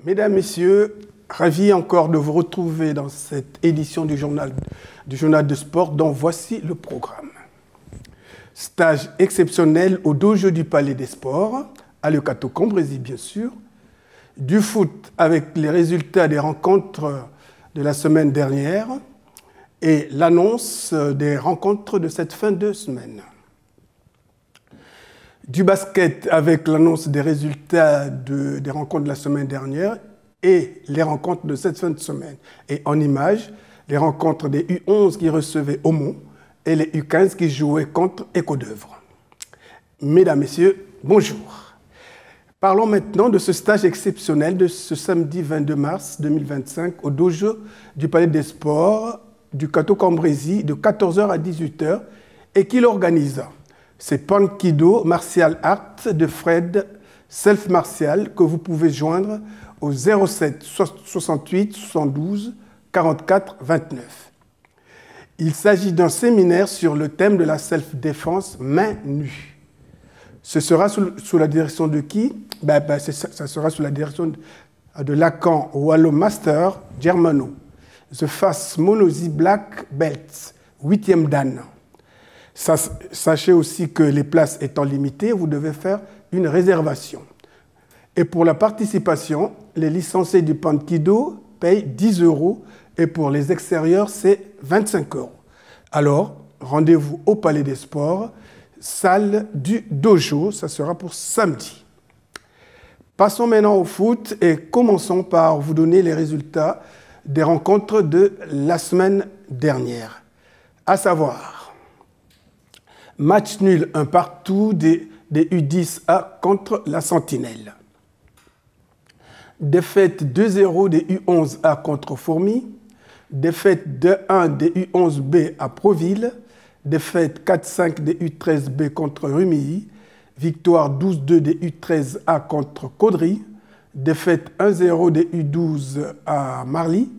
Mesdames, Messieurs, ravi encore de vous retrouver dans cette édition du journal de sport dont voici le programme. Stage exceptionnel au dojo du Palais des Sports, à Leucato-Cambrésis bien sûr, du foot avec les résultats des rencontres de la semaine dernière et l'annonce des rencontres de cette fin de semaine. Du basket avec l'annonce des résultats des rencontres de la semaine dernière et les rencontres de cette fin de semaine. Et en images, les rencontres des U11 qui recevaient Aumont et les U15 qui jouaient contre Éco-d'Œuvre. Mesdames, Messieurs, bonjour. Parlons maintenant de ce stage exceptionnel de ce samedi 22 mars 2025 au dojo du Palais des Sports du Leucato-Cambrésis de 14h à 18h et qui l'organisa. C'est Pankido Martial Art de Fred Self Martial que vous pouvez joindre au 07 68 72 44 29. Il s'agit d'un séminaire sur le thème de la self-défense main nue. Ce sera sous la direction de qui? Ça sera sous la direction de Lacan Wallo Master Germano, The Fast Monozy Black Belt, 8e Dan. Sachez aussi que les places étant limitées, vous devez faire une réservation. Et pour la participation, les licenciés du Pankido payent 10 € et pour les extérieurs, c'est 25 €. Alors, rendez-vous au Palais des Sports, salle du dojo, ça sera pour samedi. Passons maintenant au foot et commençons par vous donner les résultats des rencontres de la semaine dernière. À savoir, match nul, un partout des U10A contre la Sentinelle. Défaite 2-0 des U11A contre Fourmi. Défaite 2-1 des U11B à Proville. Défaite 4-5 des U13B contre Rumilly. Victoire 12-2 des U13A contre Caudry. Défaite 1-0 des U12 à Marly.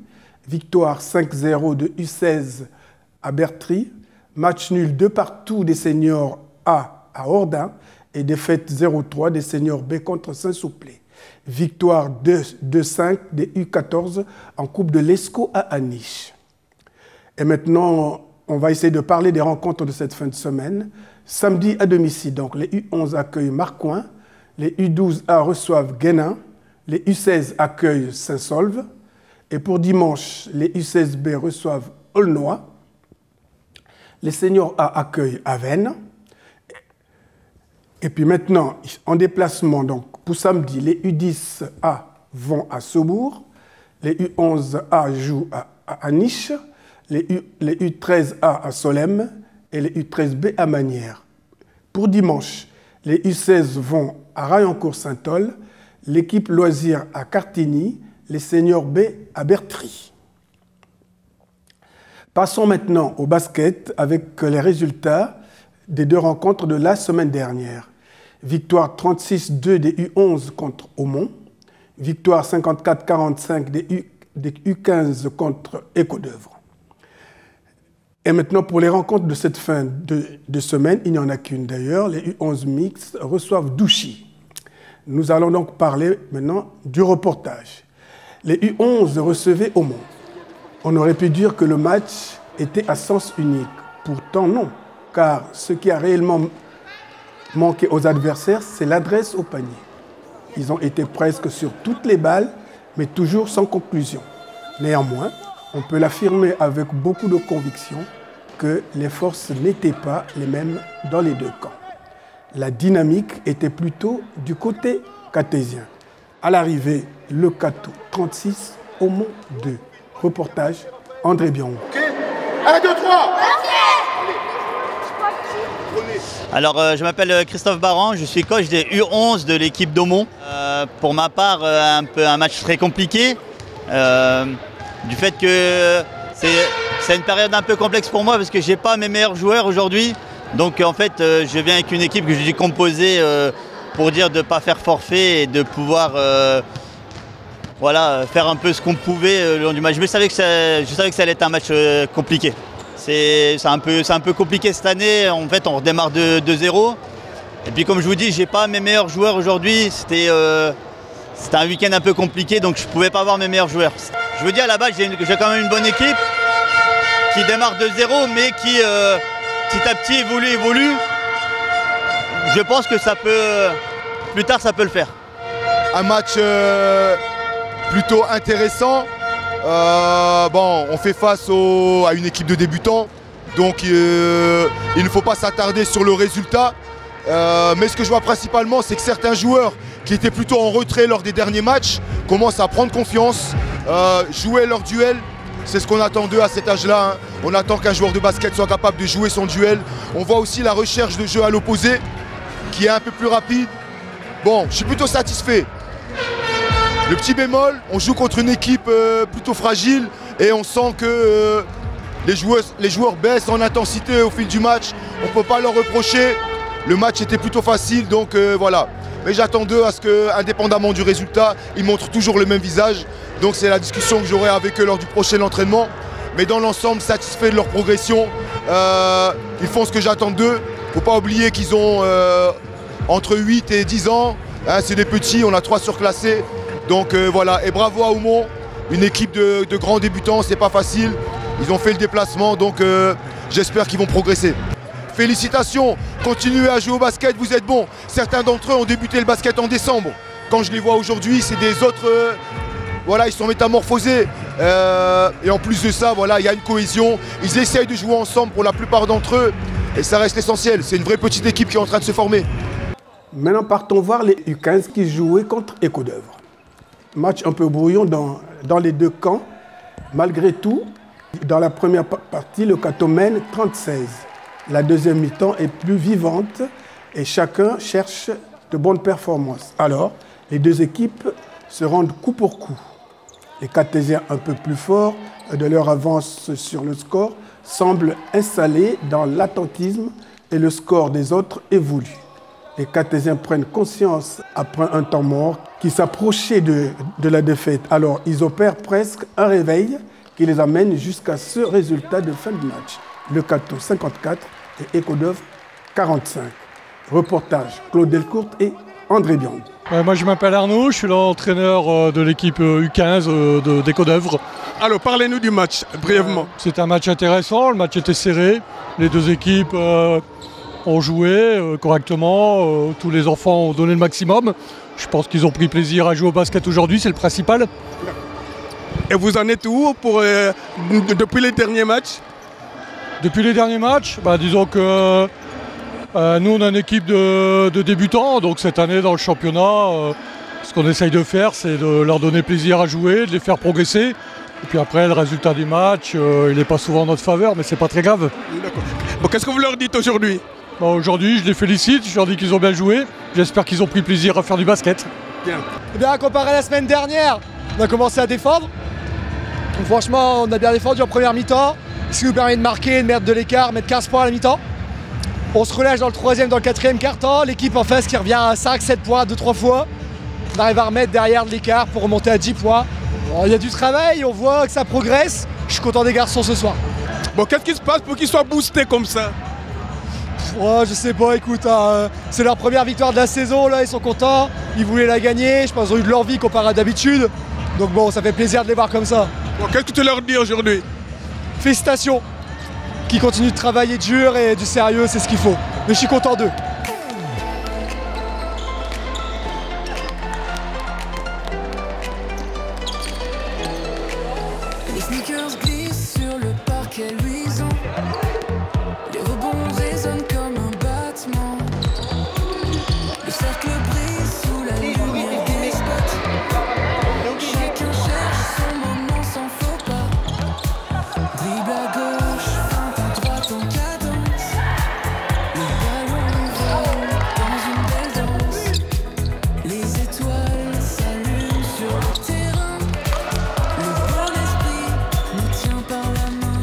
Victoire 5-0 de U16 à Bertry. Match nul 2 partout des seniors A à Ordin et défaite 0-3 des seniors B contre Saint-Souplé. Victoire 2-5 des U14 en Coupe de l'ESCO à Aniche. Et maintenant, on va essayer de parler des rencontres de cette fin de semaine. Samedi à domicile, donc les U11 accueillent Marcoing, les U12A reçoivent Guénin, les U16 accueillent Saint-Saulve. Et pour dimanche, les U16B reçoivent Aulnois. Les seniors A accueillent Avesnes. Et puis maintenant, en déplacement, donc pour samedi, les U10A vont à Saubourg, les U11A jouent à Aniche, les U13A à Solesmes et les U13B à Magnières. Pour dimanche, les U16 vont à Raillencourt-Saint-Ol, l'équipe loisir à Cartigny, les seniors B à Bertry. Passons maintenant au basket avec les résultats des deux rencontres de la semaine dernière. Victoire 36-2 des U11 contre Aumont. Victoire 54-45 des U15 contre Éco-d'Œuvre. Et maintenant, pour les rencontres de cette fin de semaine, il n'y en a qu'une d'ailleurs, les U11 mixtes reçoivent Douchy. Nous allons donc parler maintenant du reportage. Les U11 recevaient Aumont. On aurait pu dire que le match était à sens unique. Pourtant non, car ce qui a réellement manqué aux adversaires, c'est l'adresse au panier. Ils ont été presque sur toutes les balles, mais toujours sans conclusion. Néanmoins, on peut l'affirmer avec beaucoup de conviction que les forces n'étaient pas les mêmes dans les deux camps. La dynamique était plutôt du côté cartésien. À l'arrivée, Leucato 36, Aumont 2. Reportage, André Bion. Okay. 1, 2, 3. Alors, je m'appelle Christophe Baran, je suis coach des U11 de l'équipe d'Aumont. Pour ma part, un match très compliqué, du fait que c'est une période un peu complexe pour moi parce que je n'ai pas mes meilleurs joueurs aujourd'hui. Donc en fait, je viens avec une équipe que je suis composée pour dire de ne pas faire forfait et de pouvoir faire un peu ce qu'on pouvait le long du match. Je savais que ça allait être un match compliqué. C'est un peu compliqué cette année. En fait, on redémarre de 0. Et puis comme je vous dis, j'ai pas mes meilleurs joueurs aujourd'hui. c'était un week-end un peu compliqué, donc je ne pouvais pas avoir mes meilleurs joueurs. Je veux dire, à la base, j'ai quand même une bonne équipe qui démarre de 0, mais qui petit à petit évolue. Je pense que ça peut, plus tard, ça peut le faire. Un match plutôt intéressant. Bon, on fait face à une équipe de débutants, donc il ne faut pas s'attarder sur le résultat. Mais ce que je vois principalement, c'est que certains joueurs qui étaient plutôt en retrait lors des derniers matchs commencent à prendre confiance, jouer leur duel. C'est ce qu'on attend d'eux à cet âge-là. Hein. On attend qu'un joueur de basket soit capable de jouer son duel. On voit aussi la recherche de jeu à l'opposé, qui est un peu plus rapide. Bon, je suis plutôt satisfait. Le petit bémol, on joue contre une équipe plutôt fragile et on sent que les joueurs baissent en intensité au fil du match. On ne peut pas leur reprocher. Le match était plutôt facile, donc voilà. Mais j'attends d'eux à ce que, indépendamment du résultat, ils montrent toujours le même visage. Donc c'est la discussion que j'aurai avec eux lors du prochain entraînement. Mais dans l'ensemble, satisfait de leur progression. Ils font ce que j'attends d'eux. Il ne faut pas oublier qu'ils ont entre 8 et 10 ans. Hein, c'est des petits, on a 3 surclassés. Donc voilà, et bravo à Aumont, une équipe de grands débutants, c'est pas facile. Ils ont fait le déplacement, donc j'espère qu'ils vont progresser. Félicitations, continuez à jouer au basket, vous êtes bons. Certains d'entre eux ont débuté le basket en décembre. Quand je les vois aujourd'hui, c'est des autres... voilà, ils sont métamorphosés. Et en plus de ça, voilà, il y a une cohésion. Ils essayent de jouer ensemble pour la plupart d'entre eux. Et ça reste essentiel. C'est une vraie petite équipe qui est en train de se former. Maintenant, partons voir les U15 qui jouaient contre Écho d'Œuvre. Match un peu brouillon dans les deux camps. Malgré tout, dans la première partie, le Cateau mène 30-16. La deuxième mi-temps est plus vivante et chacun cherche de bonnes performances. Alors, les deux équipes se rendent coup pour coup. Les Cartésiens, un peu plus forts de leur avance sur le score, semblent installés dans l'attentisme et le score des autres évolue. Les Cartésiens prennent conscience, après un temps mort, qui s'approchait de la défaite. Alors, ils opèrent presque un réveil qui les amène jusqu'à ce résultat de fin de match. Le Cateau 54 et Écho d'Œuvre 45. Reportage Claude Delcourt et André Biand. Moi je m'appelle Arnaud, je suis l'entraîneur de l'équipe U15 d'Écho d'Œuvre. Alors parlez-nous du match, brièvement. C'est un match intéressant, le match était serré. Les deux équipes ont joué correctement, tous les enfants ont donné le maximum. Je pense qu'ils ont pris plaisir à jouer au basket aujourd'hui, c'est le principal. Et vous en êtes où depuis les derniers matchs? Depuis les derniers matchs, disons que nous on a une équipe de débutants, donc cette année dans le championnat, ce qu'on essaye de faire c'est de leur donner plaisir à jouer, de les faire progresser. Et puis après le résultat du match, il n'est pas souvent en notre faveur, mais c'est pas très grave. D'accord. Bon, qu'est-ce que vous leur dites aujourd'hui? Aujourd'hui je les félicite, je leur dis qu'ils ont bien joué, j'espère qu'ils ont pris plaisir à faire du basket. Bien, comparé à la semaine dernière, on a commencé à défendre. Donc, franchement, on a bien défendu en première mi-temps, ce qui nous permet de marquer, de mettre de l'écart, mettre 15 points à la mi-temps. On se relâche dans le troisième, dans le quatrième quart-temps, l'équipe en face qui revient à 5-7 points 2-3 fois. On arrive à remettre derrière de l'écart pour remonter à 10 points. Il y a du travail, on voit que ça progresse. Je suis content des garçons ce soir. Bon, qu'est-ce qui se passe pour qu'ils soient boostés comme ça? Je sais pas, écoute, c'est leur première victoire de la saison, là, ils sont contents. Ils voulaient la gagner, je pense qu'ils ont eu de l'envie comparé à d'habitude. Donc bon, ça fait plaisir de les voir comme ça. Bon, qu'est-ce que tu leur dis aujourd'hui? Félicitations, qui continuent de travailler dur et du sérieux, c'est ce qu'il faut. Mais je suis content d'eux. Les sneakers glissent sur le parquet luisant. Les rebonds résonnent comme un battement. Le cercle brille sous la lumière des spots. Chacun cherche son moment sans faux pas. Dribble à gauche, feinte à droite en cadence. Le ballon vole dans une belle danse. Les étoiles s'allument sur le terrain. Le bon esprit nous tient par la main.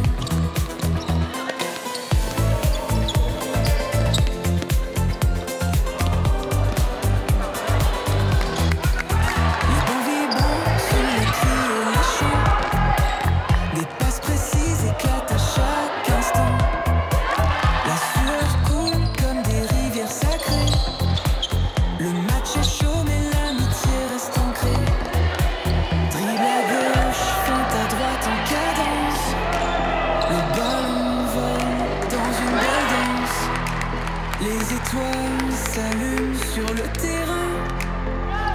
s'allume sur le terrain.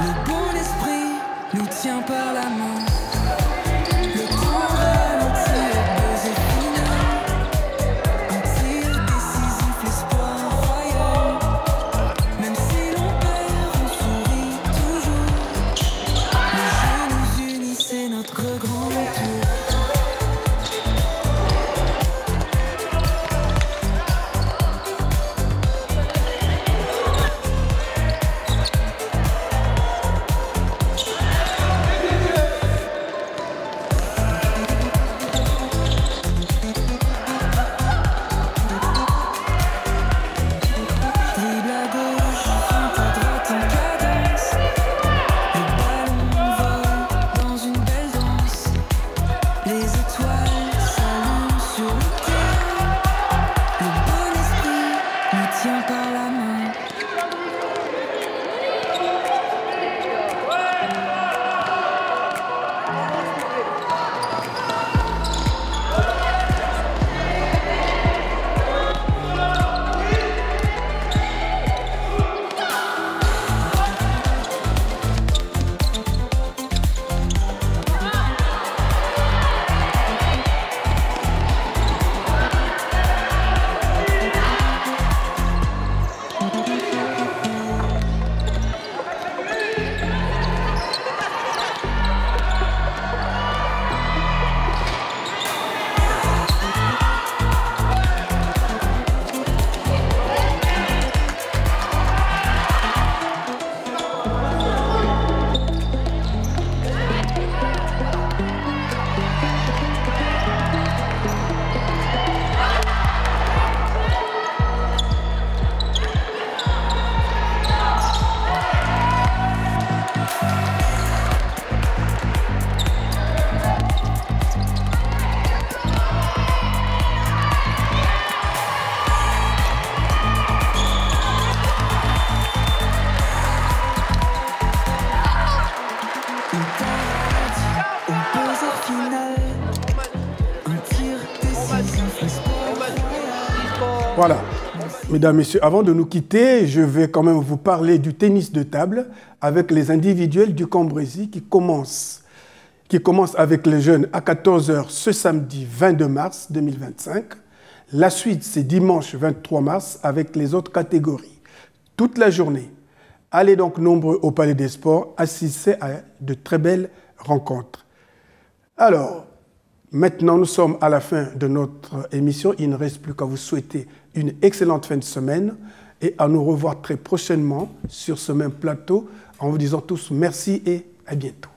Le bon esprit nous tient par la main. Le temps ralentit au buzzer final. Un tir décisif, l'espoir royal. Même si l'on perd, on sourit toujours. Le jeu nous unit, c'est notre grand tour. Voilà. Mesdames, Messieurs, avant de nous quitter, je vais quand même vous parler du tennis de table avec les individuels du Cambrésis qui commence avec les jeunes à 14 h ce samedi 22 mars 2025. La suite, c'est dimanche 23 mars avec les autres catégories. Toute la journée. Allez donc nombreux au Palais des Sports, assistez à de très belles rencontres. Alors, maintenant, nous sommes à la fin de notre émission. Il ne reste plus qu'à vous souhaiter une excellente fin de semaine et à nous revoir très prochainement sur ce même plateau en vous disant tous merci et à bientôt.